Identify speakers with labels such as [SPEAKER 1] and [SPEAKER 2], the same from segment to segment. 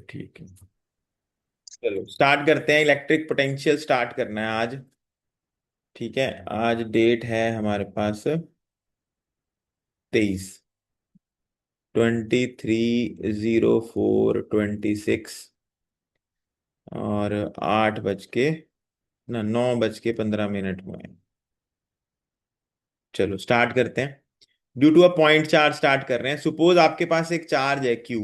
[SPEAKER 1] ठीक है। चलो स्टार्ट करते हैं, इलेक्ट्रिक पोटेंशियल स्टार्ट करना है आज। ठीक है, आज डेट है हमारे पास 23, 23/04/26। और 8 बज के ना 9:15 हुए हैं। चलो स्टार्ट करते हैं। Due to a point charge start कर रहे हैं। सपोज आपके पास एक चार्ज है Q,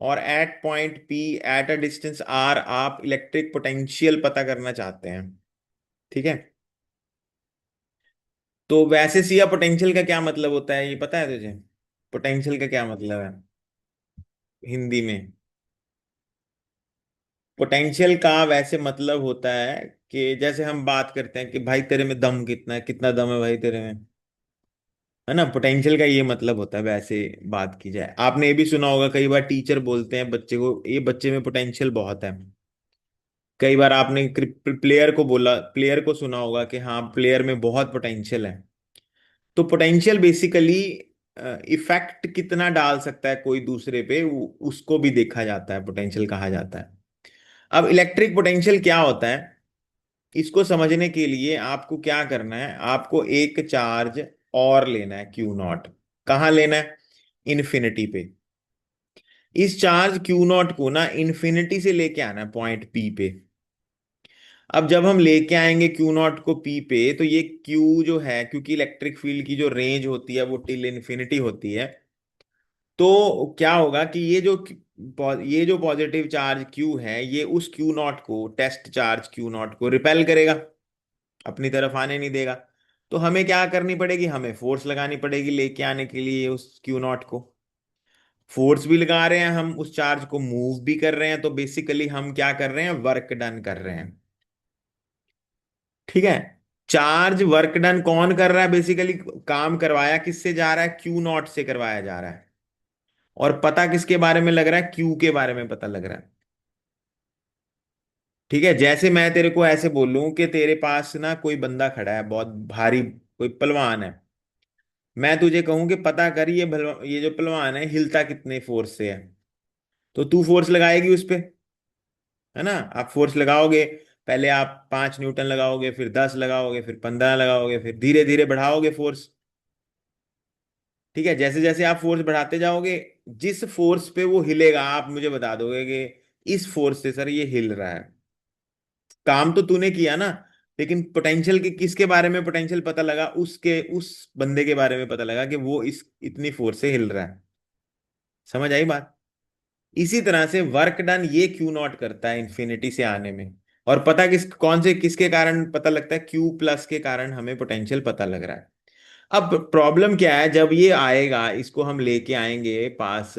[SPEAKER 1] और at point P at a distance R आप इलेक्ट्रिक पोटेंशियल पता करना चाहते हैं। ठीक है, तो वैसे सिया पोटेंशियल का क्या मतलब होता है ये पता है तुझे? पोटेंशियल का क्या मतलब है हिंदी में? पोटेंशियल का वैसे मतलब होता है कि जैसे हम बात करते हैं कि भाई तेरे में दम कितना है, कितना दम है भाई तेरे में, है ना। पोटेंशियल का ये मतलब होता है वैसे बात की जाए। आपने ये भी सुना होगा, कई बार टीचर बोलते हैं बच्चे को, ये बच्चे में पोटेंशियल बहुत है। कई बार आपने प्लेयर को बोला, प्लेयर को सुना होगा कि हाँ प्लेयर में बहुत पोटेंशियल है। तो पोटेंशियल बेसिकली इफेक्ट कितना डाल सकता है कोई दूसरे पे, उसको भी देखा जाता है, पोटेंशियल कहा जाता है। अब इलेक्ट्रिक पोटेंशियल क्या होता है, इसको समझने के लिए आपको क्या करना है, आपको एक चार्ज और लेना है Q0। कहाँ लेना है? इन्फिनिटी पे। इस चार्ज Q0 को ना इन्फिनिटी से लेके आना है पॉइंट P पे। अब जब हम लेके आएंगे Q0 को P पे, तो ये Q जो है, क्योंकि इलेक्ट्रिक फील्ड की जो रेंज होती है वो टिल इन्फिनिटी होती है, तो क्या होगा कि ये जो पॉजिटिव चार्ज Q है, ये उस Q0 को, टेस्ट चार्ज Q0 को रिपेल करेगा, अपनी तरफ आने नहीं देगा। तो हमें क्या करनी पड़ेगी, हमें फोर्स लगानी पड़ेगी लेके आने के लिए उस Q0 को। फोर्स भी लगा रहे हैं हम, उस चार्ज को मूव भी कर रहे हैं, तो बेसिकली हम क्या कर रहे हैं, वर्क डन कर रहे हैं। ठीक है, चार्ज वर्क डन कौन कर रहा है बेसिकली? काम करवाया किससे जा रहा है? Q0 से करवाया जा रहा है। और पता किसके बारे में लग रहा है? Q के बारे में पता लग रहा है। ठीक है, जैसे मैं तेरे को ऐसे बोलूं कि तेरे पास ना कोई बंदा खड़ा है बहुत भारी, कोई पहलवान है। मैं तुझे कहूं कि पता कर ये जो पहलवान है हिलता कितने फोर्स से है, तो तू फोर्स लगाएगी उस पे, है ना। आप फोर्स लगाओगे, पहले आप 5 न्यूटन लगाओगे, फिर 10 लगाओगे, फिर 15 लगाओगे, फिर धीरे धीरे बढ़ाओगे फोर्स। ठीक है, जैसे जैसे आप फोर्स बढ़ाते जाओगे, जिस फोर्स पे वो हिलेगा आप मुझे बता दोगे कि इस फोर्स से सर ये हिल रहा है। काम तो तूने किया ना, लेकिन पोटेंशियल के किसके बारे में पोटेंशियल पता लगा? उसके, उस बंदे के बारे में पता लगा कि वो इस इतनी फोर्स से हिल रहा है। समझ आई बात? इसी तरह से वर्क डन ये Q0 करता है इन्फिनिटी से आने में। और पता कौन से किसके कारण पता लगता है? Q+ के कारण हमें पोटेंशियल पता लग रहा है। अब प्रॉब्लम क्या है, जब ये आएगा इसको हम लेके आएंगे पास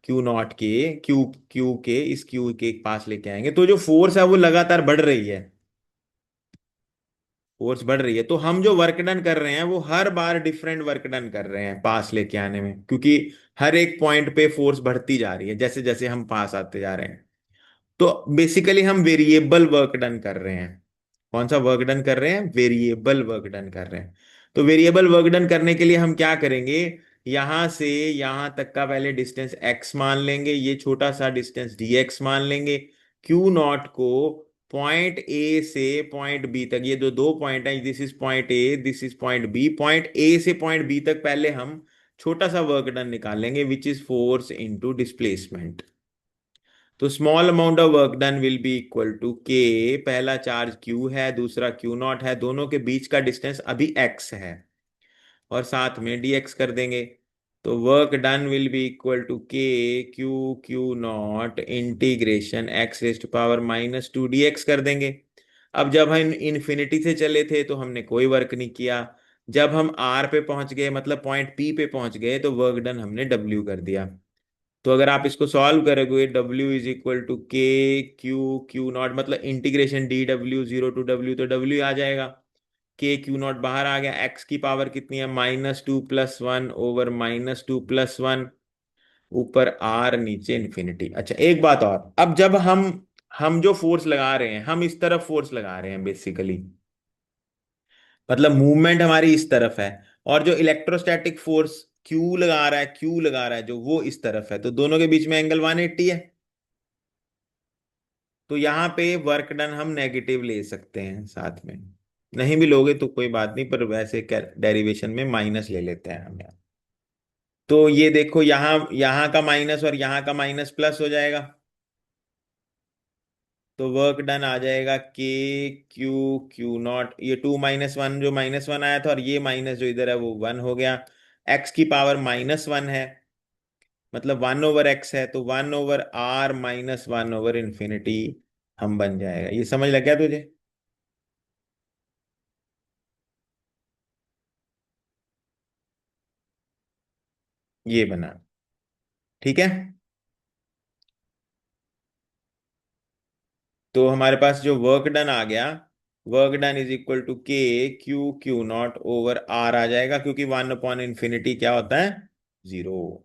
[SPEAKER 1] Q0 के, क्यू के, इस क्यू के पास लेके आएंगे, तो जो फोर्स है वो लगातार बढ़ रही है। फोर्स बढ़ रही है, तो हम जो वर्क डन कर रहे हैं वो हर बार डिफरेंट वर्क डन कर रहे हैं पास लेके आने में, क्योंकि हर एक पॉइंट पे फोर्स बढ़ती जा रही है जैसे जैसे हम पास आते जा रहे हैं। तो बेसिकली हम वेरिएबल वर्क डन कर रहे हैं। कौन सा वर्क डन कर रहे हैं? वेरिएबल वर्क डन कर रहे हैं। तो वेरिएबल वर्क डन करने के लिए हम क्या करेंगे, यहां से यहां तक का पहले डिस्टेंस x मान लेंगे, ये छोटा सा डिस्टेंस dx मान लेंगे। Q0 को पॉइंट ए से पॉइंट बी तक, ये जो दो पॉइंट है, this is point A, this is point B, point A से पॉइंट बी तक पहले हम छोटा सा वर्क डन निकालेंगे, which is force into displacement. तो small amount of work done will be equal to k, पहला चार्ज Q है, दूसरा Q0 है, दोनों के बीच का डिस्टेंस अभी x है, और साथ में dx कर देंगे। तो work done will be equal to K Q0 integration x⁻⁻2 dx कर देंगे। अब जब हम इन्फिनिटी से चले थे तो हमने कोई वर्क नहीं किया। जब हम R पे पहुंच गए, मतलब पॉइंट P पे पहुंच गए, तो वर्क डन हमने W कर दिया। तो अगर आप इसको सॉल्व करोगे, W is equal to K Q0, मतलब इंटीग्रेशन dW 0 to W, तो W आ जाएगा। के Q0 बाहर आ गया, x की पावर कितनी है? -2 + 1/-2 + 1, ऊपर R नीचे इन्फिनिटी। अच्छा एक बात और, अब जब हम जो फोर्स लगा रहे हैं, हम इस तरफ फोर्स लगा रहे हैं बेसिकली, मतलब मूवमेंट हमारी इस तरफ है। और जो इलेक्ट्रोस्टैटिक फोर्स क्यू लगा रहा है, क्यू लगा रहा है जो, वो इस तरफ है, तो दोनों के बीच में एंगल 180 है। तो यहाँ पे वर्क डन हम नेगेटिव ले सकते हैं साथ में, नहीं भी लोगे तो कोई बात नहीं, पर वैसे डेरिवेशन में माइनस ले लेते हैं हम यहाँ। तो ये देखो, यहाँ यहाँ का माइनस और यहाँ का माइनस प्लस हो जाएगा, तो वर्क डन आ जाएगा के क्यू क्यू नॉट, ये 2 - 1 जो -1 आया था, और ये माइनस जो इधर है वो 1 हो गया। एक्स की पावर -1 है, मतलब 1/x है, तो 1/r - 1/इंफिनिटी हम बन जाएगा। ये समझ लग गया तुझे? ये बना, ठीक है। तो हमारे पास जो वर्क डन आ गया, work done is equal to k q q naught over r आ जाएगा, क्योंकि 1/इंफिनिटी क्या होता है, 0।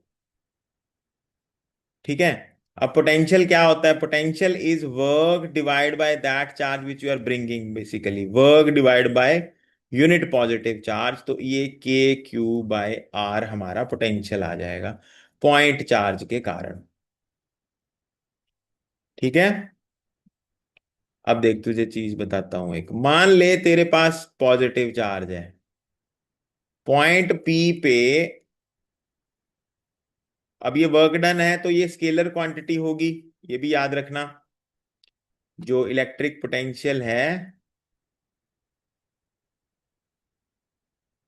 [SPEAKER 1] ठीक है। अब पोटेंशियल क्या होता है, potential is work divide by that charge which you are bringing, basically work divide by unit positive charge, तो ये के क्यू बाय आर हमारा पोटेंशियल आ जाएगा पॉइंट चार्ज के कारण। ठीक है। अब देख तुझे चीज बताता हूं, एक मान ले तेरे पास पॉजिटिव चार्ज है पॉइंट पी पे। अब ये वर्क डन है तो ये स्केलर क्वांटिटी होगी, ये भी याद रखना। जो इलेक्ट्रिक पोटेंशियल है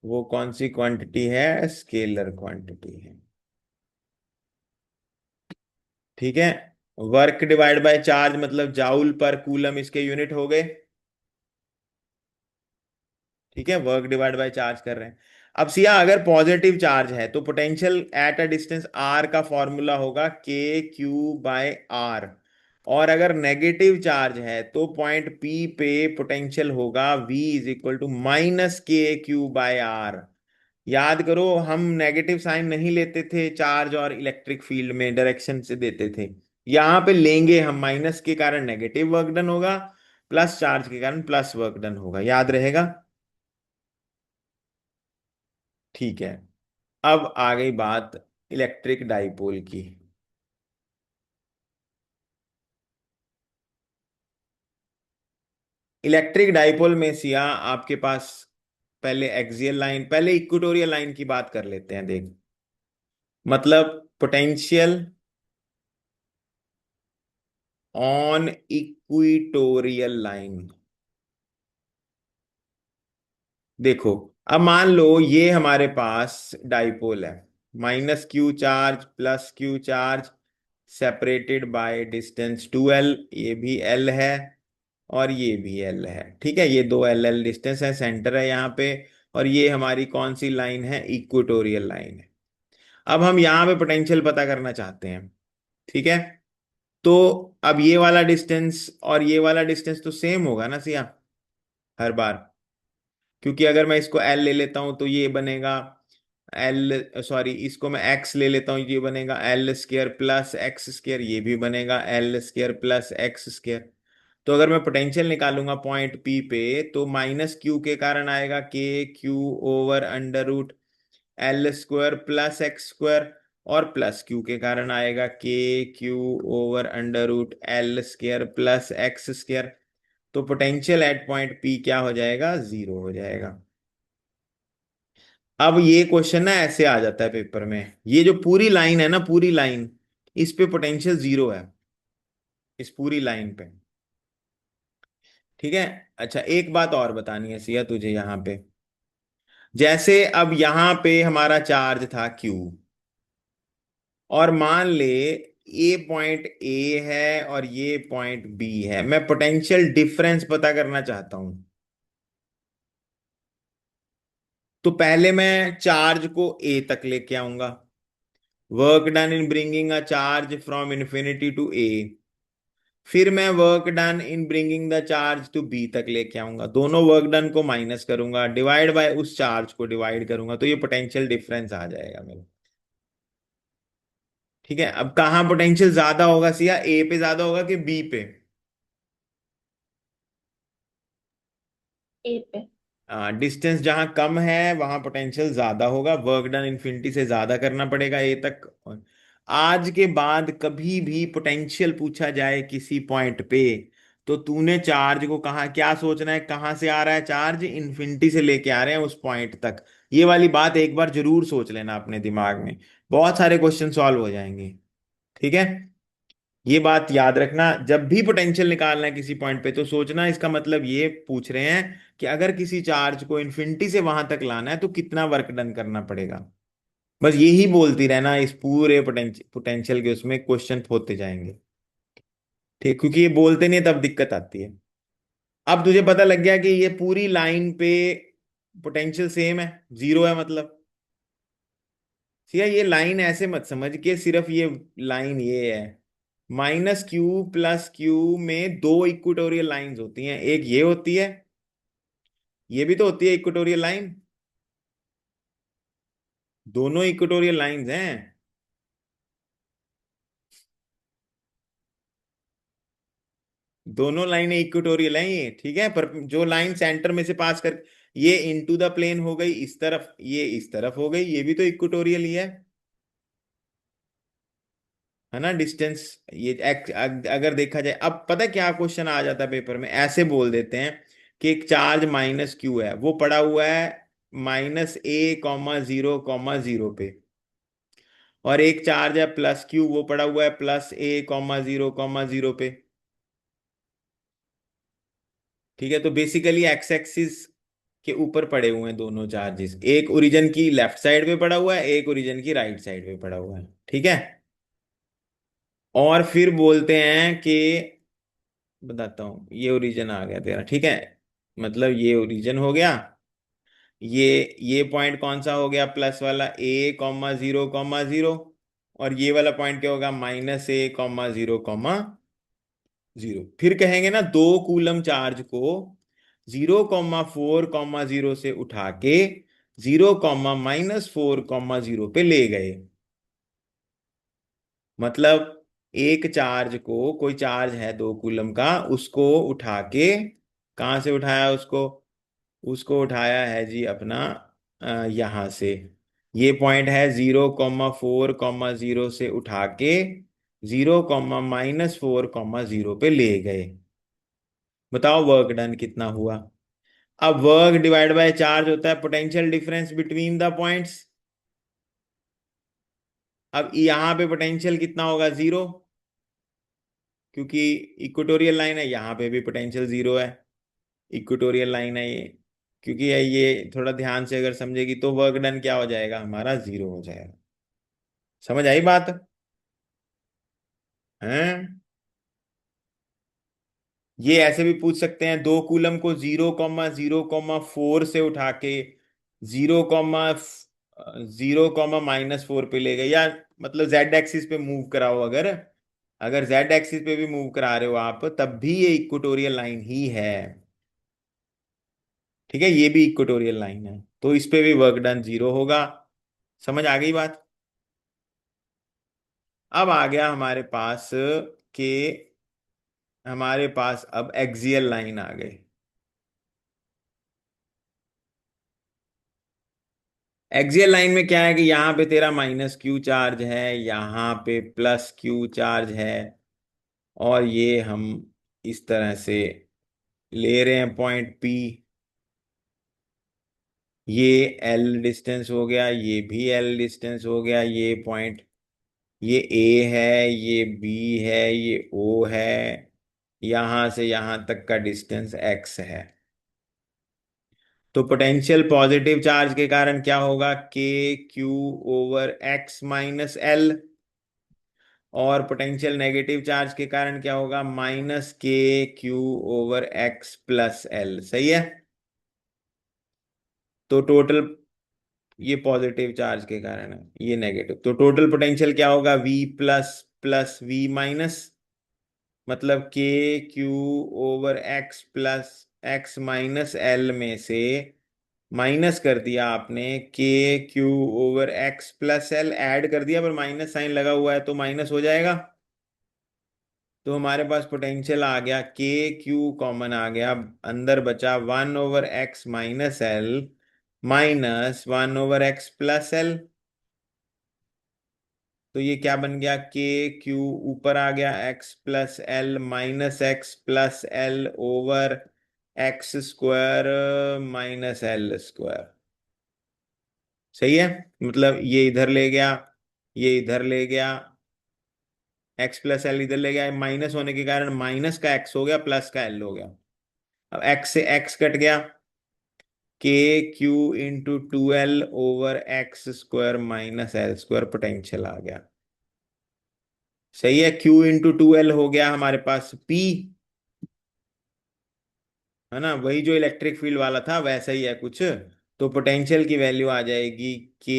[SPEAKER 1] वो कौन सी क्वांटिटी है, स्केलर क्वांटिटी है। ठीक है। वर्क डिवाइड बाय चार्ज मतलब जाउल पर कूलम इसके यूनिट हो गए। ठीक है, वर्क डिवाइड बाय चार्ज कर रहे हैं। अब सिया अगर पॉजिटिव चार्ज है तो potential at a distance R का फॉर्मूला होगा के क्यू बाय आर, और अगर नेगेटिव चार्ज है तो पॉइंट पी पे पोटेंशियल होगा V is equal to -k/q/r। याद करो, हम नेगेटिव साइन नहीं लेते थे चार्ज और इलेक्ट्रिक फील्ड में, डायरेक्शन से देते थे। यहां पे लेंगे हम, माइनस के कारण नेगेटिव वर्क डन होगा, प्लस चार्ज के कारण प्लस वर्क डन होगा, याद रहेगा। ठीक है। अब आ गई बात इलेक्ट्रिक डाइपोल की। इलेक्ट्रिक डाइपोल में सिया आपके पास पहले एक्सियल लाइन, पहले इक्वेटोरियल लाइन की बात कर लेते हैं, देख। मतलब पोटेंशियल ऑन इक्वेटोरियल लाइन। देखो, अब मान लो ये हमारे पास डाइपोल है, -q charge plus q charge separated by distance 2l, ये भी l है और ये भी l है। ठीक है, ये दो l डिस्टेंस है, सेंटर है यहाँ पे, और ये हमारी कौन सी लाइन है, इक्वेटोरियल लाइन है। अब हम यहाँ पे पोटेंशियल पता करना चाहते हैं। ठीक है। तो अब ये वाला डिस्टेंस और ये वाला डिस्टेंस तो सेम होगा ना सिया, हर बार, क्योंकि अगर मैं इसको L ले लेता हूं तो ये बनेगा L, सॉरी इसको मैं X ले लेता हूं, ये बनेगा L² प्लस X², ये भी बनेगा L² प्लस X²। तो अगर मैं पोटेंशियल निकालूंगा पॉइंट P पे, तो -q के कारण आएगा के Q over √L² plus X², और प्लस q के कारण आएगा के Q over √L² plus X²। तो पोटेंशियल एट पॉइंट P क्या हो जाएगा, 0 हो जाएगा। अब ये क्वेश्चन ना ऐसे आ जाता है पेपर में, ये जो पूरी लाइन है ना, पूरी लाइन, इस पे पोटेंशियल 0 है, इस पूरी लाइन पे। ठीक है। अच्छा, एक बात और बतानी है सिया तुझे यहाँ पे। जैसे अब यहाँ पे हमारा चार्ज था Q, और मान ले ये पॉइंट A है और ये पॉइंट B है, मैं पोटेंशियल डिफरेंस पता करना चाहता हूं। तो पहले मैं चार्ज को A तक लेके आऊंगा, work done in bringing a charge from infinity to A. फिर मैं work done in bringing the charge to B तक लेके आऊंगा, दोनों वर्क डन को माइनस करूंगा, डिवाइड बाय उस चार्ज को डिवाइड करूंगा, तो ये पोटेंशियल डिफरेंस आ जाएगा मेरा। ठीक है। अब कहाँ पोटेंशियल ज्यादा होगा सिया, ए पे ज्यादा होगा कि बी पे?
[SPEAKER 2] ए पे।
[SPEAKER 1] डिस्टेंस जहां कम है वहां पोटेंशियल ज्यादा होगा, वर्क डन इन्फिनिटी से ज्यादा करना पड़ेगा ए तक। आज के बाद कभी भी पोटेंशियल पूछा जाए किसी पॉइंट पे, तो तूने चार्ज को कहा क्या सोचना है, कहां से आ रहा है चार्ज, इन्फिनिटी से लेके आ रहे हैं उस पॉइंट तक। ये वाली बात एक बार जरूर सोच लेना अपने दिमाग में, बहुत सारे क्वेश्चन सॉल्व हो जाएंगे। ठीक है, ये बात याद रखना, जब भी पोटेंशियल निकालना है किसी पॉइंट पे तो सोचना इसका मतलब ये पूछ रहे हैं कि अगर किसी चार्ज को इन्फिनिटी से वहां तक लाना है तो कितना वर्क डन करना पड़ेगा। बस यही बोलती रहना, इस पूरे पोटेंशियल के उसमें क्वेश्चन होते जाएंगे। ठीक, क्योंकि ये बोलते नहीं तब दिक्कत आती है। अब तुझे पता लग गया कि ये पूरी लाइन पे पोटेंशियल सेम है, जीरो है मतलब। ठीक है, ये लाइन ऐसे मत समझ के सिर्फ ये लाइन ये है। माइनस क्यू प्लस क्यू में दो इक्वेटोरियल लाइंस होती हैं, एक ये होती है, ये भी तो होती है इक्वेटोरियल लाइन। दोनों इक्वेटोरियल लाइंस हैं। दोनों लाइनें इक्वेटोरियल हैं ये, ठीक है, पर जो लाइन सेंटर में से पास कर, ये इनटू द प्लेन हो गई इस तरफ, ये इस तरफ हो गई, ये भी तो इक्वेटोरियल ही है ना डिस्टेंस। ये अगर देखा जाए, अब पता है क्या क्वेश्चन आ जाता है पेपर में, ऐसे बोल देते हैं कि एक चार्ज माइनस क्यू है, वो पड़ा हुआ है -a, 0, 0 पे, और एक चार्ज है प्लस क्यू, वो पड़ा हुआ है +a, 0, 0 पे। ठीक है, तो बेसिकली एक्स एक्सिस के ऊपर पड़े हुए हैं दोनों चार्जेस, एक ओरिजिन की लेफ्ट साइड पे पड़ा हुआ है, एक ओरिजिन की राइट साइड पे पड़ा हुआ है। ठीक है, और फिर बोलते हैं कि, बताता हूं, ये ओरिजिन आ गया तेरा, ठीक है, मतलब ये ओरिजिन हो गया, ये पॉइंट कौन सा हो गया, प्लस वाला a, 0, 0, और ये वाला पॉइंट क्या होगा, -a, 0, 0। फिर कहेंगे ना दो कूलम चार्ज को 0, 4, 0 से उठा के 0, -4, 0 पे ले गए। मतलब एक चार्ज को, कोई चार्ज है 2 कूलम का, उसको उठा के, कहां से उठाया उसको, उसको उठाया है जी अपना यहां से, ये पॉइंट है 0, 4, 0 से उठा के 0, -4, 0 पे ले गए। बताओ वर्क डन कितना हुआ। अब वर्क डिवाइड बाय चार्ज होता है potential difference between the points. अब यहां पे पोटेंशियल कितना होगा, 0, क्योंकि इक्वेटोरियल लाइन है, यहां पे भी पोटेंशियल 0 है, इक्वेटोरियल लाइन है ये। क्योंकि ये थोड़ा ध्यान से अगर समझेगी तो वर्क डन क्या हो जाएगा हमारा, 0 हो जाएगा। समझ आई बात है। ये ऐसे भी पूछ सकते हैं, 2 कूलम को 0, 0, 4 से उठा के 0, 0, -4 पे ले गए, या मतलब जेड एक्सिस पे मूव कराओ, अगर अगर जेड एक्सिस पे भी मूव करा रहे हो आप तब भी ये इक्वेटोरियल लाइन ही है। ठीक है, ये भी इक्वेटोरियल लाइन है, तो इस पे भी वर्क डन 0 होगा। समझ आ गई बात। अब आ गया हमारे पास के, हमारे पास अब एक्सियल लाइन आ गई। एक्सियल लाइन में क्या है कि यहाँ पे तेरा -Q चार्ज है, यहाँ पे +Q चार्ज है, और ये हम इस तरह से ले रहे हैं पॉइंट P। ये L डिस्टेंस हो गया, ये भी L डिस्टेंस हो गया, ये पॉइंट, ये A है, ये B है, ये O है, यहां से यहां तक का डिस्टेंस x है। तो पोटेंशियल पॉजिटिव चार्ज के कारण क्या होगा, KQ/x - L, और पोटेंशियल नेगेटिव चार्ज के कारण क्या होगा, -KQ/x+L। सही है, तो टोटल, ये पॉजिटिव चार्ज के कारण है, ये नेगेटिव, तो टोटल पोटेंशियल क्या होगा, V++V-, मतलब KQ/x+x-L में से माइनस कर दिया आपने KQ/x+L, ऐड कर दिया पर माइनस साइन लगा हुआ है तो माइनस हो जाएगा। तो हमारे पास पोटेंशियल आ गया के क्यू कॉमन आ गया, अंदर बचा 1/x - L -1/x+L। तो ये क्या बन गया, के क्यू ऊपर आ गया x+L -x+L/x² -L²। सही है। मतलब ये इधर ले गया, ये इधर ले गया, x+L इधर ले गया, माइनस होने के कारण माइनस का x हो गया, प्लस का L हो गया। अब x से x कट गया, के Q into 2L/x² -L² potential आ गया। सही है, Q इंटू 2L हो गया हमारे पास P, है ना, वही जो इलेक्ट्रिक फील्ड वाला था वैसा ही है कुछ। तो पोटेंशियल की वैल्यू आ जाएगी K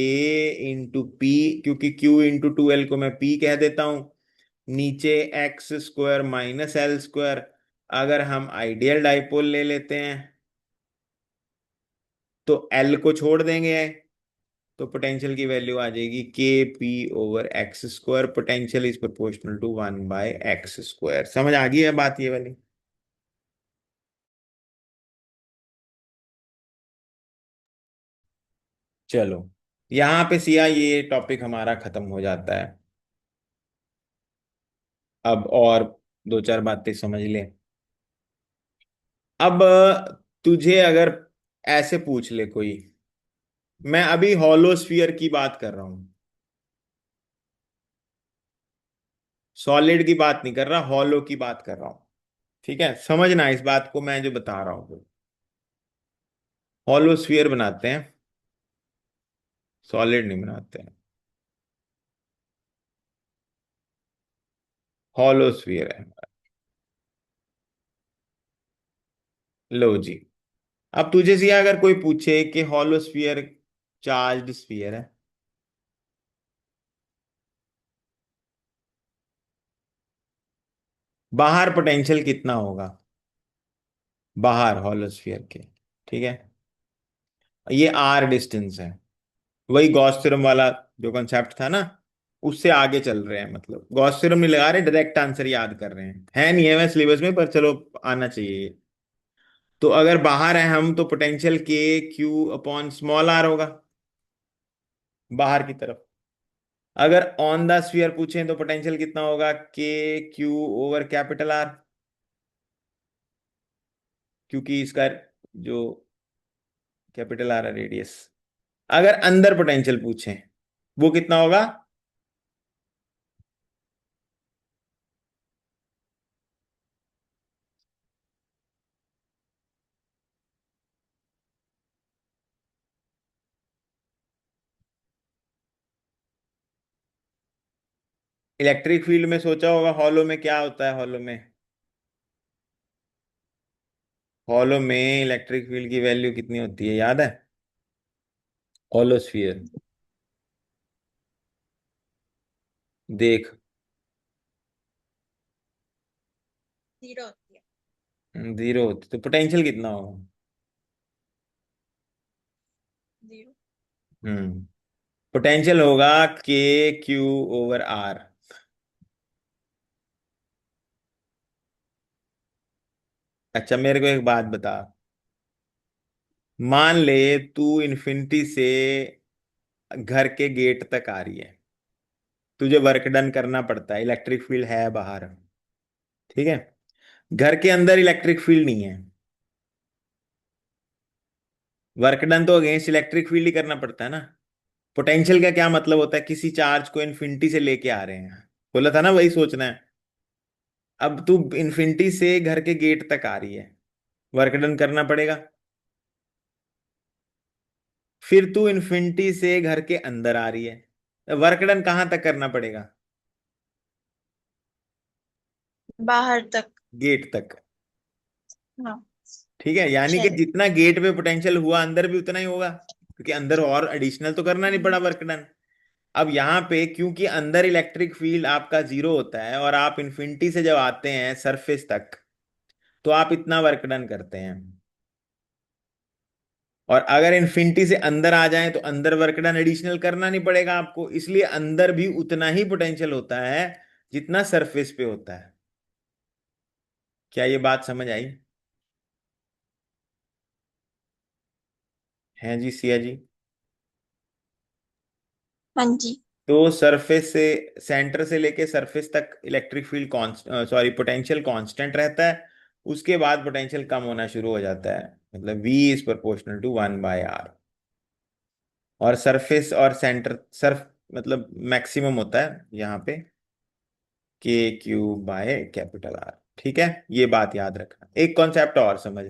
[SPEAKER 1] इंटू पी, क्योंकि Q इंटू 2L को मैं P कह देता हूं, नीचे x² - L²। अगर हम आइडियल डाइपोल ले लेते हैं तो L को छोड़ देंगे, तो पोटेंशियल की वैल्यू आ जाएगी KP/x²। Potential is proportional to 1/x²। समझ आ गई है बात ये वाली? चलो, यहां पे सिया ये टॉपिक हमारा खत्म हो जाता है। अब और दो चार बातें समझ ले। अब तुझे अगर ऐसे पूछ ले कोई, मैं अभी हॉलोस्फीयर की बात कर रहा हूं, सॉलिड की बात नहीं कर रहा, हॉलो की बात कर रहा हूं। ठीक है, समझना इस बात को, मैं जो बता रहा हूं। हॉलोस्फीयर बनाते हैं, सॉलिड नहीं बनाते हैं। हॉलोस्फीयर है। लो जी। अब तुझे सिया अगर कोई पूछे कि हॉलोस्फीयर चार्ज्ड स्फीयर है, बाहर पोटेंशियल कितना होगा, बाहर हॉलोस्फीयर के, ठीक है, ये आर डिस्टेंस है, वही गॉस थ्योरम वाला जो कॉन्सेप्ट था ना, उससे आगे चल रहे हैं। मतलब गॉस थ्योरम नहीं लगा रहे, डायरेक्ट आंसर याद कर रहे हैं, है नहीं है मैं सिलेबस में, पर चलो आना चाहिए ये। तो अगर बाहर है हम, तो पोटेंशियल Q/स्मॉल r होगा, बाहर की तरफ। अगर ऑन द स्फीयर पूछें तो पोटेंशियल कितना होगा, KQ/R, क्योंकि इसका जो कैपिटल आर है रेडियस। अगर अंदर पोटेंशियल पूछें वो कितना होगा, इलेक्ट्रिक फील्ड में सोचा होगा हॉलो में क्या होता है, हॉलो में, हॉलो में इलेक्ट्रिक फील्ड की वैल्यू कितनी होती है, याद है? हॉलो स्फीयर, देख।
[SPEAKER 2] 0 होती है।
[SPEAKER 1] 0 होती तो पोटेंशियल कितना होगा?
[SPEAKER 2] 0।
[SPEAKER 1] पोटेंशियल होगा KQ/R। अच्छा मेरे को एक बात बता, मान ले तू इन्फिनिटी से घर के गेट तक आ रही है, तुझे वर्क डन करना पड़ता है, इलेक्ट्रिक फील्ड है बाहर, ठीक है, घर के अंदर इलेक्ट्रिक फील्ड नहीं है, वर्क डन तो अगेंस्ट इलेक्ट्रिक फील्ड ही करना पड़ता है ना। पोटेंशियल का क्या मतलब होता है, किसी चार्ज को इन्फिनिटी से लेके आ रहे हैं, बोला था ना, वही सोचना है। अब तू इन्फिनिटी से घर के गेट तक आ रही है, वर्क डन करना पड़ेगा। फिर तू इन्फिनिटी से घर के अंदर आ रही है, वर्क डन कहां तक करना पड़ेगा,
[SPEAKER 2] बाहर तक।
[SPEAKER 1] गेट तक।
[SPEAKER 2] हाँ।
[SPEAKER 1] ठीक है, यानी कि
[SPEAKER 2] चल।
[SPEAKER 1] जितना गेट पे पोटेंशियल हुआ अंदर भी उतना ही होगा, क्योंकि अंदर और एडिशनल तो करना नहीं पड़ा वर्क डन। अब यहाँ पे क्योंकि अंदर इलेक्ट्रिक फील्ड आपका 0 होता है, और आप इन्फिनिटी से जब आते हैं सरफेस तक, तो आप इतना वर्क डन करते हैं। और अगर इन्फिनिटी से अंदर आ जाएं तो अंदर वर्क डन एडिशनल करना नहीं पड़ेगा आपको, इसलिए अंदर भी उतना ही पोटेंशियल होता है जितना सरफेस पे होता है। क्या ये बात समझ आई? है जी सिया जी?
[SPEAKER 2] हाँ जी।
[SPEAKER 1] तो सरफेस से, सेंटर से लेके सरफेस तक electric field sorry potential constant रहता है। उसके बाद पोटेंशियल कम होना शुरू हो जाता है, मतलब V is proportional to 1/r। और सरफेस और सेंटर सर्फ मतलब मैक्सिमम होता है यहाँ पे K³/R। ठीक है, ये बात याद रखना। एक कॉन्सेप्ट और समझ,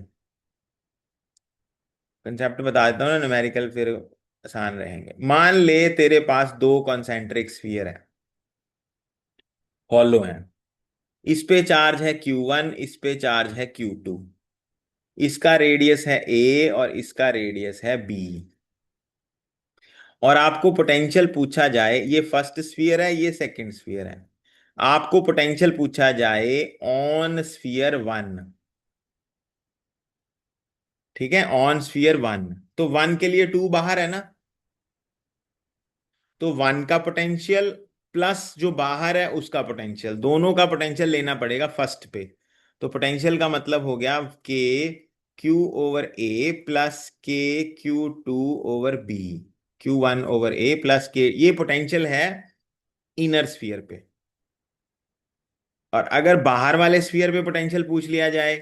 [SPEAKER 1] कंसेप्ट बता देता हूँ ना, न्यूमेरिकल फिर आसान रहेंगे। मान ले तेरे पास दो कॉन्सेंट्रिक स्फीयर है, हॉलो हैं। इस पे चार्ज है Q1, इस पे चार्ज है Q2। इसका रेडियस है A और इसका रेडियस है B। और आपको पोटेंशियल पूछा जाए, ये फर्स्ट स्फीयर है, ये सेकंड स्फीयर है। आपको पोटेंशियल पूछा जाए ऑन स्फीयर वन। ठीक है, ऑन स्फीयर वन। तो वन के लिए टू बाहर है ना, तो वन का पोटेंशियल प्लस जो बाहर है उसका पोटेंशियल, दोनों का पोटेंशियल लेना पड़ेगा फर्स्ट पे। तो पोटेंशियल का मतलब हो गया K/Q/A plus K/Q2/B। Q1/A plus K, ये पोटेंशियल है इनर स्फीयर पे। और अगर बाहर वाले स्फीयर पे पोटेंशियल पूछ लिया जाए,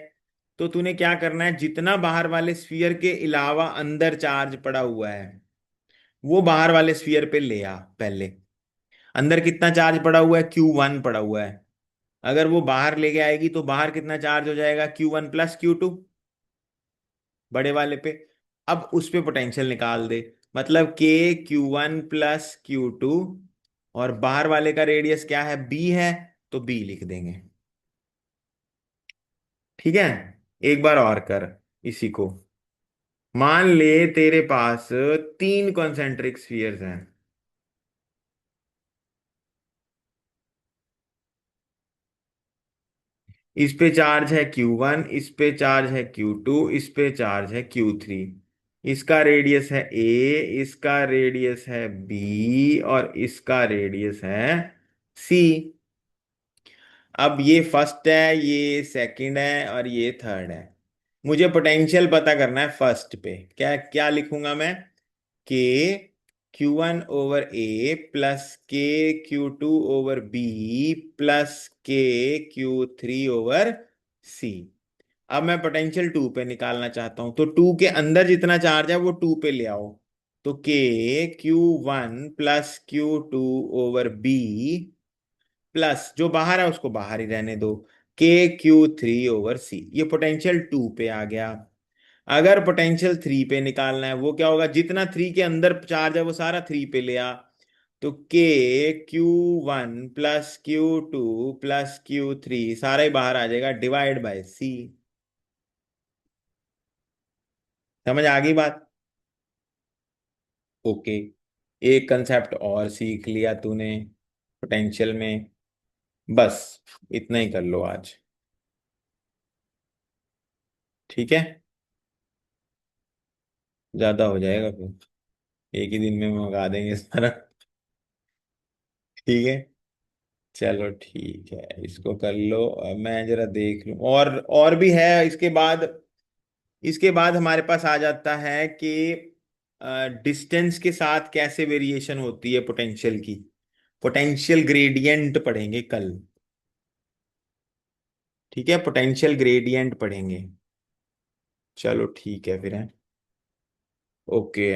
[SPEAKER 1] तो तूने क्या करना है, जितना बाहर वाले स्फीयर के अलावा अंदर चार्ज पड़ा हुआ है वो बाहर वाले स्फीयर पे ले आ पहले। अंदर कितना चार्ज पड़ा हुआ है, Q1 पड़ा हुआ है। अगर वो बाहर लेके आएगी तो बाहर कितना चार्ज हो जाएगा, Q1 + Q2, बड़े वाले पे। अब उस पे पोटेंशियल निकाल दे, मतलब K/Q1 + Q2। और बाहर वाले का रेडियस क्या है, B है, तो B लिख देंगे। ठीक है, एक बार और कर इसी को। मान ले तेरे पास तीन कॉन्सेंट्रिक स्फीयर्स हैं। इस पे चार्ज है Q1, इस पे चार्ज है Q2, इस पे चार्ज है Q3। इसका रेडियस है A, इसका रेडियस है B और इसका रेडियस है C। अब ये फर्स्ट है, ये सेकंड है और ये थर्ड है। मुझे पोटेंशियल पता करना है फर्स्ट पे। क्या क्या लिखूंगा मैं, K/Q1/A plus K/Q2/B plus K/Q3/C। अब मैं पोटेंशियल टू पे निकालना चाहता हूं, तो टू के अंदर जितना चार्ज है वो टू पे ले आओ। तो K/Q1 + Q2/B प्लस जो बाहर है उसको बाहर ही रहने दो, K/Q3/C। ये पोटेंशियल टू पे आ गया। अगर पोटेंशियल थ्री पे निकालना है, वो क्या होगा, जितना थ्री के अंदर चार्ज है वो सारा थ्री पे ले आ। तो K/Q1 + Q2 + Q3 सारा ही बाहर आ जाएगा, डिवाइड बाय C। समझ आ गई बात? ओके, एक कंसेप्ट और सीख लिया तूने पोटेंशियल में। बस इतना ही कर लो आज। ठीक है, ज्यादा हो जाएगा फिर, एक ही दिन में मंगा देंगे सारा। ठीक है, चलो ठीक है, इसको कर लो। अब मैं जरा देख लूं, और भी है इसके बाद। इसके बाद हमारे पास आ जाता है कि डिस्टेंस के साथ कैसे वेरिएशन होती है पोटेंशियल की। पोटेंशियल ग्रेडियंट पढ़ेंगे कल। ठीक है, पोटेंशियल ग्रेडियंट पढ़ेंगे। चलो ठीक है फिर है। ओके।